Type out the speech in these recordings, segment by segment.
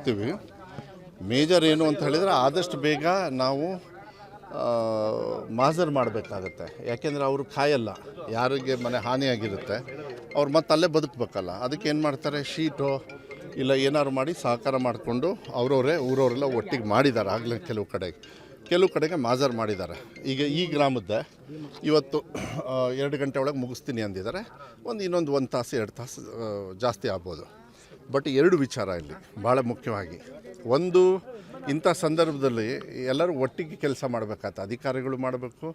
ಮಾಡ್ತೀವಿ. ಮೇಜರ್ ಏನು ಅಂತ ಹೇಳಿದರೆ ಆದಷ್ಟು ಬೇಗ ನಾವು ಮಾಜರ್ ಮಾಡಬೇಕಾಗತ್ತೆ. ಯಾಕೆಂದರೆ ಅವರು ಕಾಯಲ್ಲ, ಯಾರಿಗೆ ಮನೆ ಹಾನಿಯಾಗಿರುತ್ತೆ ಅವ್ರು ಮತ್ತೆ ಅಲ್ಲೇ ಬದುಕಬೇಕಲ್ಲ. ಅದಕ್ಕೆ ಏನು ಮಾಡ್ತಾರೆ, ಶೀಟು ಇಲ್ಲ ಏನಾದ್ರು ಮಾಡಿ ಸಹಕಾರ ಮಾಡಿಕೊಂಡು ಊರವರೆಲ್ಲ ಒಟ್ಟಿಗೆ ಮಾಡಿದ್ದಾರೆ. ಆಗಲೇ ಕೆಲವು ಕಡೆಗೆ ಮಾಜರ್ ಮಾಡಿದ್ದಾರೆ. ಈಗ ಈ ಗ್ರಾಮದ್ದೇ ಇವತ್ತು 2 ಗಂಟೆ ಒಳಗೆ ಮುಗಿಸ್ತೀನಿ ಅಂದಿದ್ದಾರೆ. ಇನ್ನೊಂದು 1 ತಾಸು 2 ತಾಸು ಜಾಸ್ತಿ ಆಗ್ಬೋದು. ಬಟ್ 2 ವಿಚಾರ ಇಲ್ಲಿ ಭಾಳ ಮುಖ್ಯವಾಗಿ. ಒಂದು, ಇಂಥ ಸಂದರ್ಭದಲ್ಲಿ ಎಲ್ಲರೂ ಒಟ್ಟಿಗೆ ಕೆಲಸ ಮಾಡಬೇಕಾಗತ್ತೆ. ಅಧಿಕಾರಿಗಳು ಮಾಡಬೇಕು,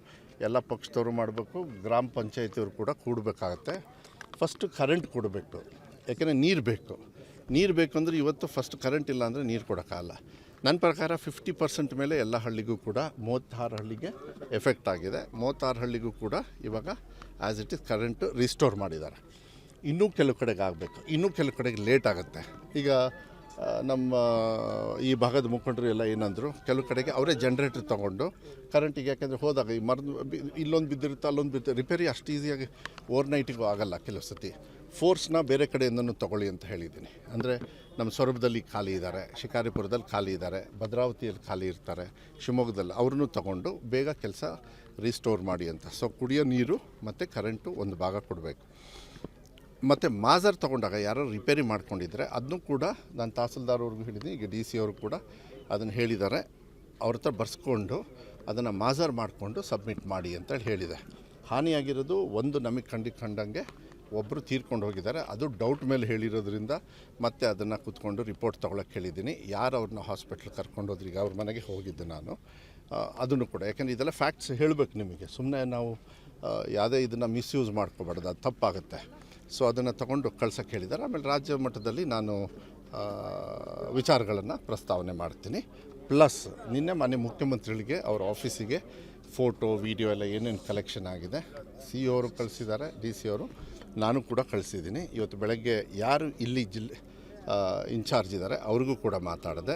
ಎಲ್ಲ ಪಕ್ಷದವರು ಮಾಡಬೇಕು, ಗ್ರಾಮ ಪಂಚಾಯತಿಯವರು ಕೂಡ ಕೂಡಬೇಕಾಗತ್ತೆ. ಫಸ್ಟು ಕರೆಂಟ್ ಕೊಡಬೇಕು, ಯಾಕೆಂದರೆ ನೀರು ಬೇಕು ಅಂದರೆ ಇವತ್ತು ಫಸ್ಟ್ ಕರೆಂಟ್ ಇಲ್ಲ ಅಂದರೆ ನೀರು ಕೊಡೋಕ್ಕಾಗಲ್ಲ. ನನ್ನ ಪ್ರಕಾರ 50% ಮೇಲೆ ಎಲ್ಲ ಹಳ್ಳಿಗೂ ಕೂಡ 36 ಹಳ್ಳಿಗೆ ಎಫೆಕ್ಟ್ ಆಗಿದೆ. 36 ಹಳ್ಳಿಗೂ ಕೂಡ ಇವಾಗ as it is current restore ಮಾಡಿದ್ದಾರೆ. ಇನ್ನೂ ಕೆಲವು ಕಡೆಗೆ ಆಗಬೇಕು, ಇನ್ನೂ ಕೆಲವು ಕಡೆಗೆ ಲೇಟ್ ಆಗುತ್ತೆ. ಈಗ ನಮ್ಮ ಈ ಭಾಗದ ಮುಖಂಡರು ಎಲ್ಲ ಏನಂದರು, ಕೆಲವು ಕಡೆಗೆ ಅವರೇ ಜನ್ರೇಟರ್ ತೊಗೊಂಡು ಕರೆಂಟಿಗೆ, ಯಾಕೆಂದರೆ ಹೋದಾಗ ಈ ಇಲ್ಲೊಂದು ಬಿದ್ದಿರುತ್ತೆ ಅಲ್ಲೊಂದು ಬಿದ್ದಿರುತ್ತೆ, ರಿಪೇರಿ ಅಷ್ಟು ಈಸಿಯಾಗಿ ಓವರ್ನೈಟಿಗೂ ಆಗಲ್ಲ. ಕೆಲವು ಸತಿ ಫೋರ್ಸ್ನ ಬೇರೆ ಕಡೆಯಿಂದನೂ ತೊಗೊಳ್ಳಿ ಅಂತ ಹೇಳಿದ್ದೀನಿ. ಅಂದರೆ ನಮ್ಮ ಸೊರಬದಲ್ಲಿ ಖಾಲಿ ಇದ್ದಾರೆ, ಶಿಕಾರಿಪುರದಲ್ಲಿ ಖಾಲಿ ಇದ್ದಾರೆ, ಭದ್ರಾವತಿಯಲ್ಲಿ ಖಾಲಿ ಇರ್ತಾರೆ, ಶಿವಮೊಗ್ಗದಲ್ಲಿ ಅವ್ರನ್ನೂ ತೊಗೊಂಡು ಬೇಗ ಕೆಲಸ ರೀಸ್ಟೋರ್ ಮಾಡಿ ಅಂತ. ಸೊ ಕುಡಿಯೋ ನೀರು ಮತ್ತು ಕರೆಂಟು ಒಂದು ಭಾಗ ಕೊಡಬೇಕು. ಮತ್ತು ಮಾಜರ್ ತೊಗೊಂಡಾಗ ಯಾರು ರಿಪೇರಿ ಮಾಡ್ಕೊಂಡಿದ್ರೆ ಅದನ್ನೂ ಕೂಡ ನಾನು ತಹಸೀಲ್ದಾರ್ ಅವ್ರಿಗೂ ಹೇಳಿದ್ದೀನಿ, ಈಗ DC ಅವರು ಕೂಡ ಅದನ್ನು ಹೇಳಿದ್ದಾರೆ. ಅವ್ರ ಹತ್ರ ಬರ್ಸ್ಕೊಂಡು ಅದನ್ನು ಮಾಜರ್ ಮಾಡಿಕೊಂಡು ಸಬ್ಮಿಟ್ ಮಾಡಿ ಅಂತೇಳಿ ಹೇಳಿದೆ. ಹಾನಿಯಾಗಿರೋದು ಒಂದು ನಮಗೆ ಕಂಡಂಗೆ ಒಬ್ಬರು ತೀರ್ಕೊಂಡು ಹೋಗಿದ್ದಾರೆ. ಅದು ಡೌಟ್ ಮೇಲೆ ಹೇಳಿರೋದ್ರಿಂದ ಮತ್ತೆ ಅದನ್ನು ಕೂತ್ಕೊಂಡು ರಿಪೋರ್ಟ್ ತೊಗೊಳಕ್ಕೆ ಹೇಳಿದ್ದೀನಿ. ಯಾರು ಅವ್ರನ್ನ ಹಾಸ್ಪಿಟ್ಲ್ ಕರ್ಕೊಂಡೋದ್ರಿಗೆ ಅವ್ರ ಮನೆಗೆ ಹೋಗಿದ್ದೆ ನಾನು. ಅದನ್ನು ಕೂಡ, ಯಾಕೆಂದರೆ ಇದೆಲ್ಲ ಫ್ಯಾಕ್ಟ್ಸ್ ಹೇಳಬೇಕು ನಿಮಗೆ. ಸುಮ್ಮನೆ ನಾವು ಯಾವುದೇ ಇದನ್ನು ಮಿಸ್ಯೂಸ್ ಮಾಡ್ಕೋಬಾರ್ದು, ಅದು ತಪ್ಪಾಗುತ್ತೆ. ಸೊ ಅದನ್ನು ತಗೊಂಡು ಕಳ್ಸೋಕ್ಕೆ ಹೇಳಿದ್ದಾರೆ. ಆಮೇಲೆ ರಾಜ್ಯ ಮಟ್ಟದಲ್ಲಿ ನಾನು ವಿಚಾರಗಳನ್ನು ಪ್ರಸ್ತಾವನೆ ಮಾಡ್ತೀನಿ. ಪ್ಲಸ್ ನಿನ್ನೆ ಮಾನ್ಯ ಮುಖ್ಯಮಂತ್ರಿಗಳಿಗೆ ಅವ್ರ ಆಫೀಸಿಗೆ ಫೋಟೋ ವಿಡಿಯೋ ಎಲ್ಲ ಏನೇನು ಕಲೆಕ್ಷನ್ ಆಗಿದೆ CO ಅವರು ಕಳಿಸಿದ್ದಾರೆ, DC ಅವರು, ನಾನು ಕೂಡ ಕಳಿಸಿದ್ದೀನಿ. ಇವತ್ತು ಬೆಳಗ್ಗೆ ಯಾರು ಇಲ್ಲಿ ಇನ್ಚಾರ್ಜ್ ಇದ್ದಾರೆ ಅವ್ರಿಗೂ ಕೂಡ ಮಾತಾಡಿದೆ.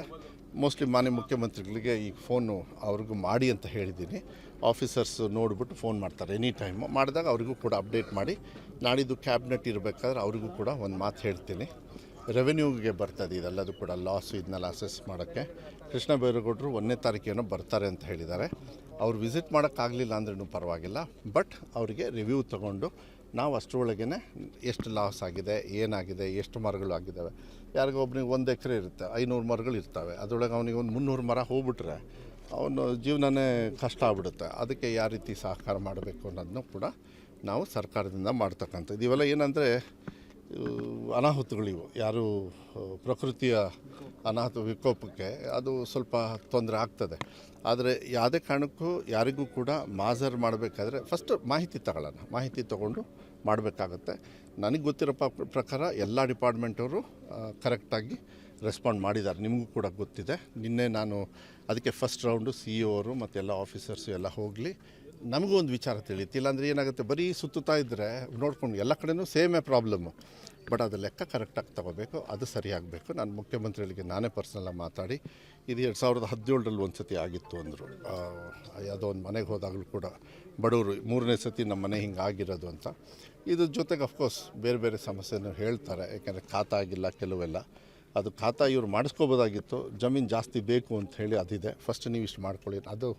ಮೋಸ್ಟ್ಲಿ ಮಾನ್ಯ ಮುಖ್ಯಮಂತ್ರಿಗಳಿಗೆ ಈ ಫೋನು ಅವ್ರಿಗೂ ಮಾಡಿ ಅಂತ ಹೇಳಿದ್ದೀನಿ. ಆಫೀಸರ್ಸ್ ನೋಡಿಬಿಟ್ಟು ಫೋನ್ ಮಾಡ್ತಾರೆ ಎನಿ ಟೈಮು. ಮಾಡಿದಾಗ ಅವರಿಗೂ ಕೂಡ ಅಪ್ಡೇಟ್ ಮಾಡಿ, ನಾಡಿದ್ದು ಕ್ಯಾಬಿನೆಟ್ ಇರಬೇಕಾದ್ರೆ ಅವರಿಗೂ ಕೂಡ ಒಂದು ಮಾತು ಹೇಳ್ತೀನಿ. ರೆವೆನ್ಯೂಗೆ ಬರ್ತದೆ ಇದೆಲ್ಲದು ಕೂಡ, ಇದನ್ನೆಲ್ಲ ಅಸೆಸ್ ಮಾಡೋಕ್ಕೆ ಕೃಷ್ಣ ಬೈರೇಗೌಡರು 1ನೇ ತಾರೀಕೇನೋ ಬರ್ತಾರೆ ಅಂತ ಹೇಳಿದ್ದಾರೆ. ಅವ್ರು ವಿಸಿಟ್ ಮಾಡೋಕ್ಕಾಗಲಿಲ್ಲ ಅಂದ್ರೂ ಪರವಾಗಿಲ್ಲ, ಬಟ್ ಅವರಿಗೆ ರಿವ್ಯೂ ತೊಗೊಂಡು ನಾವು ಅಷ್ಟರೊಳಗೇ ಎಷ್ಟು ಲಾಸ್ ಆಗಿದೆ, ಏನಾಗಿದೆ, ಎಷ್ಟು ಮರಗಳು ಆಗಿದ್ದಾವೆ. ಯಾರಿಗೊಬ್ಬನಿಗೆ 1 ಎಕರೆ ಇರುತ್ತೆ, 500 ಮರಗಳು ಇರ್ತವೆ. ಅದರೊಳಗೆ ಅವನಿಗೆ ಒಂದು 300 ಮರ ಹೋಗ್ಬಿಟ್ರೆ ಅವನು ಜೀವನನೇ ಕಷ್ಟ ಆಗ್ಬಿಡುತ್ತೆ. ಅದಕ್ಕೆ ಯಾವ ರೀತಿ ಸಹಕಾರ ಮಾಡಬೇಕು ಅನ್ನೋದನ್ನು ಕೂಡ ನಾವು ಸರ್ಕಾರದಿಂದ ಮಾಡ್ತಕ್ಕಂಥದ್ದು. ಇವೆಲ್ಲ ಏನಂದರೆ ಅನಾಹುತಗಳಿವು, ಯಾರು ಪ್ರಕೃತಿಯ ಅನಾಹುತ ವಿಕೋಪಕ್ಕೆ ಅದು ಸ್ವಲ್ಪ ತೊಂದರೆ ಆಗ್ತದೆ. ಆದರೆ ಯಾವುದೇ ಕಾರಣಕ್ಕೂ ಯಾರಿಗೂ ಕೂಡ ಮಾಜರ್ ಮಾಡಬೇಕಾದ್ರೆ ಫಸ್ಟ್ ಮಾಹಿತಿ ತಗೊಳ್ಳೋಣ, ಮಾಹಿತಿ ತೊಗೊಂಡು ಮಾಡಬೇಕಾಗತ್ತೆ. ನನಗೆ ಗೊತ್ತಿರೋ ಪ್ರಕಾರ ಎಲ್ಲ ಡಿಪಾರ್ಟ್ಮೆಂಟವರು ಕರೆಕ್ಟಾಗಿ ರೆಸ್ಪಾಂಡ್ ಮಾಡಿದ್ದಾರೆ, ನಿಮಗೂ ಕೂಡ ಗೊತ್ತಿದೆ. ನಿನ್ನೆ ನಾನು ಅದಕ್ಕೆ ಫಸ್ಟ್ ರೌಂಡು CEO ಅವರು ಮತ್ತು ಎಲ್ಲ ಆಫೀಸರ್ಸು ಎಲ್ಲ ಹೋಗಲಿ, ನಮಗೂ ಒಂದು ವಿಚಾರ ತಿಳಿಯುತ್ತೆ. ಇಲ್ಲಾಂದರೆ ಏನಾಗುತ್ತೆ, ಬರೀ ಸುತ್ತುತ್ತಾ ಇದ್ದರೆ ನೋಡ್ಕೊಂಡು ಎಲ್ಲ ಕಡೆಯೂ ಸೇಮೇ ಪ್ರಾಬ್ಲಮ್ಮು. ಬಟ್ ಅದು ಲೆಕ್ಕ ಕರೆಕ್ಟಾಗಿ ತೊಗೋಬೇಕು, ಅದು ಸರಿಯಾಗಬೇಕು. ನಾನು ಮುಖ್ಯಮಂತ್ರಿಗಳಿಗೆ ನಾನೇ ಪರ್ಸ್ನಲಾಗಿ ಮಾತಾಡಿ, ಇದು 2017ರಲ್ಲಿ ಒಂದು ಸತಿ ಆಗಿತ್ತು ಅಂದರು. ಯಾವುದೋ ಒಂದು ಮನೆಗೆ ಹೋದಾಗಲೂ ಕೂಡ ಬಡವರು 3ನೇ ಸತಿ ನಮ್ಮ ಮನೆ ಹಿಂಗೆ ಆಗಿರೋದು ಅಂತ. ಇದ್ರ ಜೊತೆಗೆ ಅಫ್ಕೋರ್ಸ್ ಬೇರೆ ಬೇರೆ ಸಮಸ್ಯೆನೂ ಹೇಳ್ತಾರೆ, ಯಾಕೆಂದರೆ ಖಾತಾ ಆಗಿಲ್ಲ ಕೆಲವೆಲ್ಲ. ಅದು ಖಾತಾ ಇವ್ರು ಮಾಡಿಸ್ಕೋಬೋದಾಗಿತ್ತು, ಜಮೀನು ಜಾಸ್ತಿ ಬೇಕು ಅಂತ ಹೇಳಿ ಅದಿದೆ. ಫಸ್ಟ್ ನೀವು ಇಷ್ಟು ಮಾಡ್ಕೊಳ್ಳಿ, ಅದು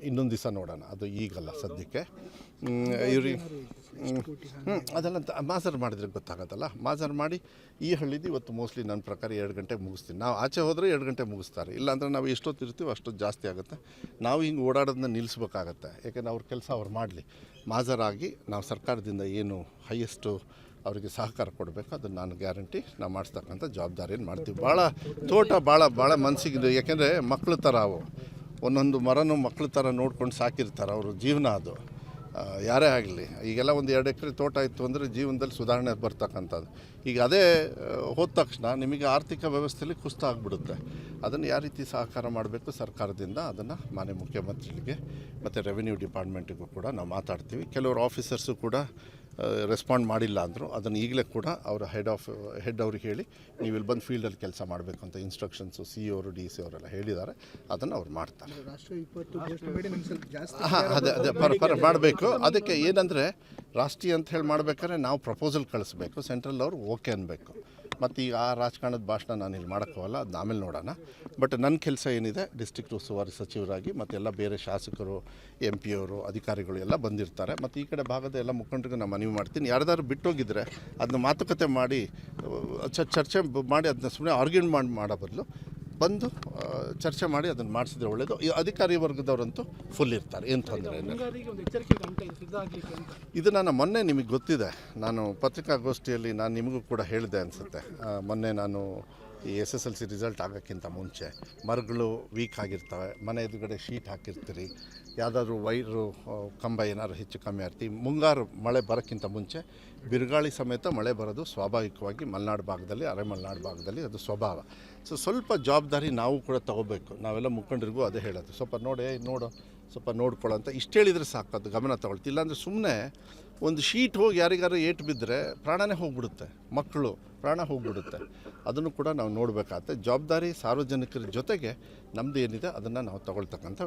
ಇನ್ನೊಂದು ದಿವಸ ನೋಡೋಣ, ಅದು ಈಗಲ್ಲ ಸದ್ಯಕ್ಕೆ. ಇವ್ರಿಗೆ ಅದೆಲ್ಲ ಮಾಜರ್ ಮಾಡಿದ್ರೆ ಗೊತ್ತಾಗೋದಲ್ಲ. ಮಾಜರ್ ಮಾಡಿ ಈ ಹಳ್ಳಿದು ಇವತ್ತು ಮೋಸ್ಟ್ಲಿ ನನ್ನ ಪ್ರಕಾರ 2 ಗಂಟೆಗೆ ಮುಗಿಸ್ತೀನಿ. ನಾವು ಆಚೆ ಹೋದರೆ 2 ಗಂಟೆ ಮುಗಿಸ್ತಾರೆ, ಇಲ್ಲಾಂದರೆ ನಾವು ಎಷ್ಟೊತ್ತು ಇರ್ತೀವಿ ಅಷ್ಟೊತ್ತು ಜಾಸ್ತಿ ಆಗುತ್ತೆ. ನಾವು ಹಿಂಗೆ ಓಡಾಡೋದನ್ನ ನಿಲ್ಲಿಸ್ಬೇಕಾಗತ್ತೆ, ಯಾಕೆಂದರೆ ಅವ್ರ ಕೆಲಸ ಅವ್ರು ಮಾಡಲಿ. ಮಾಜರಾಗಿ ನಾವು ಸರ್ಕಾರದಿಂದ ಏನು ಹೈಯೆಸ್ಟು ಅವರಿಗೆ ಸಹಕಾರ ಕೊಡಬೇಕು, ಅದನ್ನು ನಾನು ಗ್ಯಾರಂಟಿ ನಾವು ಮಾಡಿಸ್ತಕ್ಕಂಥ ಜವಾಬ್ದಾರಿಯನ್ನು ಮಾಡ್ತೀವಿ. ಭಾಳ ಮನಸ್ಸಿಗೆ, ಯಾಕೆಂದರೆ ಮಕ್ಕಳ ಥರ ಅವು, ಒಂದೊಂದು ಮರನೂ ಮಕ್ಕಳ ಥರ ನೋಡ್ಕೊಂಡು ಸಾಕಿರ್ತಾರೆ, ಅವ್ರ ಜೀವನ ಅದು. ಯಾರೇ ಆಗಲಿ, ಈಗೆಲ್ಲ ಒಂದು 2 ಎಕರೆ ತೋಟ ಇತ್ತು ಅಂದರೆ ಜೀವನದಲ್ಲಿ ಸುಧಾರಣೆ ಬರ್ತಕ್ಕಂಥದ್ದು. ಈಗ ಅದೇ ಹೋದ ತಕ್ಷಣ ನಿಮಗೆ ಆರ್ಥಿಕ ವ್ಯವಸ್ಥೆಯಲ್ಲಿ ಕುಸಿತ ಆಗಿಬಿಡುತ್ತೆ. ಅದನ್ನು ಯಾವ ರೀತಿ ಸಹಕಾರ ಮಾಡಬೇಕು ಸರ್ಕಾರದಿಂದ, ಅದನ್ನು ಮಾನ್ಯ ಮುಖ್ಯಮಂತ್ರಿಗಳಿಗೆ ಮತ್ತು ರೆವೆನ್ಯೂ ಡಿಪಾರ್ಟ್ಮೆಂಟಿಗೂ ಕೂಡ ನಾವು ಮಾತಾಡ್ತೀವಿ. ಕೆಲವರು ಆಫೀಸರ್ಸು ಕೂಡ ರೆಸ್ಪಾಂಡ್ ಮಾಡಿಲ್ಲ ಅಂದರು. ಅದನ್ನು ಈಗಲೇ ಕೂಡ ಅವರ ಹೆಡ್ ಅವ್ರಿಗೆ ಹೇಳಿ ನೀವು ಇಲ್ಲಿ ಬಂದು ಫೀಲ್ಡಲ್ಲಿ ಕೆಲಸ ಮಾಡಬೇಕು ಅಂತ ಇನ್ಸ್ಟ್ರಕ್ಷನ್ಸು CEO ಅವರು DC ಅವರೆಲ್ಲ ಹೇಳಿದ್ದಾರೆ. ಅದನ್ನು ಅವ್ರು ಮಾಡ್ತಾರೆ. ಅದೇ ಮಾಡಬೇಕು. ಅದಕ್ಕೆ ಏನಂದರೆ ರಾಷ್ಟ್ರೀಯ ಅಂತ ಹೇಳಿ ಮಾಡಬೇಕಾದ್ರೆ ನಾವು ಪ್ರಪೋಸಲ್ ಕಳಿಸ್ಬೇಕು, ಸೆಂಟ್ರಲ್ ಅವರು ಓಕೆ ಅನ್ನಬೇಕು. ಮತ್ತು ಈಗ ಆ ರಾಜಕಾರಣದ ಭಾಷಣ ನಾನು ಇಲ್ಲಿ ಮಾಡೋಕ್ಕೋಗಲ್ಲ, ಅದನ್ನ ಆಮೇಲೆ ನೋಡೋಣ. ಬಟ್ ನನ್ನ ಕೆಲಸ ಏನಿದೆ, ಡಿಸ್ಟ್ರಿಕ್ಟ್ ಉಸ್ತುವಾರಿ ಸಚಿವರಾಗಿ ಮತ್ತೆಲ್ಲ ಬೇರೆ ಶಾಸಕರು, MP ಅವರು, ಅಧಿಕಾರಿಗಳು ಎಲ್ಲ ಬಂದಿರ್ತಾರೆ. ಮತ್ತು ಈ ಕಡೆ ಭಾಗದ ಎಲ್ಲ ಮುಖಂಡರಿಗೂ ನಾನು ಮನವಿ ಮಾಡ್ತೀನಿ, ಯಾರ್ದಾದ್ರು ಬಿಟ್ಟೋಗಿದ್ದರೆ ಅದನ್ನ ಮಾತುಕತೆ ಮಾಡಿ ಚರ್ಚೆ ಮಾಡಿ ಅದನ್ನ ಸುಮ್ಮನೆ ಆರ್ಗ್ಯುಮೆಂಟ್ ಮಾಡೋ ಬದಲು ಬಂದು ಚರ್ಚೆ ಮಾಡಿ ಅದನ್ನು ಮಾಡಿಸಿದ್ರೆ ಒಳ್ಳೆಯದು. ಈ ಅಧಿಕಾರಿ ವರ್ಗದವರಂತೂ ಫುಲ್ ಇರ್ತಾರೆ, ಏನು ತೊಂದರೆ ಇಲ್ಲ. ಇದು ನಾನು ಮೊನ್ನೆ ನಿಮಗೆ ಗೊತ್ತಿದೆ, ನಾನು ಪತ್ರಿಕಾಗೋಷ್ಠಿಯಲ್ಲಿ ನಾನು ನಿಮಗೂ ಕೂಡ ಹೇಳಿದೆ ಅನಿಸುತ್ತೆ. ಮೊನ್ನೆ ನಾನು ಈ SSLC ರಿಸಲ್ಟ್ ಆಗೋಕ್ಕಿಂತ ಮುಂಚೆ ಮರಗಳು ವೀಕ್ ಆಗಿರ್ತವೆ, ಮನೆ ಎದುರುಗಡೆ ಶೀಟ್ ಹಾಕಿರ್ತೀರಿ, ಯಾವುದಾದ್ರೂ ವೈರು ಕಂಬ ಏನಾದ್ರು ಹೆಚ್ಚು ಕಮ್ಮಿ ಆಗ್ತಿ. ಮುಂಗಾರು ಮಳೆ ಬರೋಕ್ಕಿಂತ ಮುಂಚೆ ಬಿರುಗಾಳಿ ಸಮೇತ ಮಳೆ ಬರೋದು ಸ್ವಾಭಾವಿಕವಾಗಿ ಮಲೆನಾಡು ಭಾಗದಲ್ಲಿ, ಅರೆ ಮಲೆನಾಡು ಭಾಗದಲ್ಲಿ ಅದು ಸ್ವಭಾವ. ಸ್ವಲ್ಪ ಜವಾಬ್ದಾರಿ ನಾವು ಕೂಡ ತೊಗೋಬೇಕು. ನಾವೆಲ್ಲ ಮುಖಂಡರಿಗೂ ಅದೇ ಹೇಳೋದು, ಸ್ವಲ್ಪ ನೋಡು ಸ್ವಲ್ಪ ನೋಡ್ಕೊಳ್ಳೋ ಅಂತ ಇಷ್ಟು ಹೇಳಿದರೆ ಸಾಕು, ಅದು ಗಮನ ತಗೊಳ್ತಿ. ಇಲ್ಲಾಂದರೆ ಸುಮ್ಮನೆ ಒಂದು ಶೀಟ್ ಹೋಗಿ ಯಾರಿಗಾರು ಏಟು ಬಿದ್ದರೆ ಪ್ರಾಣನೇ ಹೋಗಿಬಿಡುತ್ತೆ, ಮಕ್ಕಳು ಪ್ರಾಣ ಹೋಗಿಬಿಡುತ್ತೆ. ಅದನ್ನು ಕೂಡ ನಾವು ನೋಡಬೇಕಾಗತ್ತೆ. ಜವಾಬ್ದಾರಿ ಸಾರ್ವಜನಿಕರ ಜೊತೆಗೆ ನಮ್ಮದು ಏನಿದೆ ಅದನ್ನು ನಾವು ತಗೊಳ್ತಕ್ಕಂಥ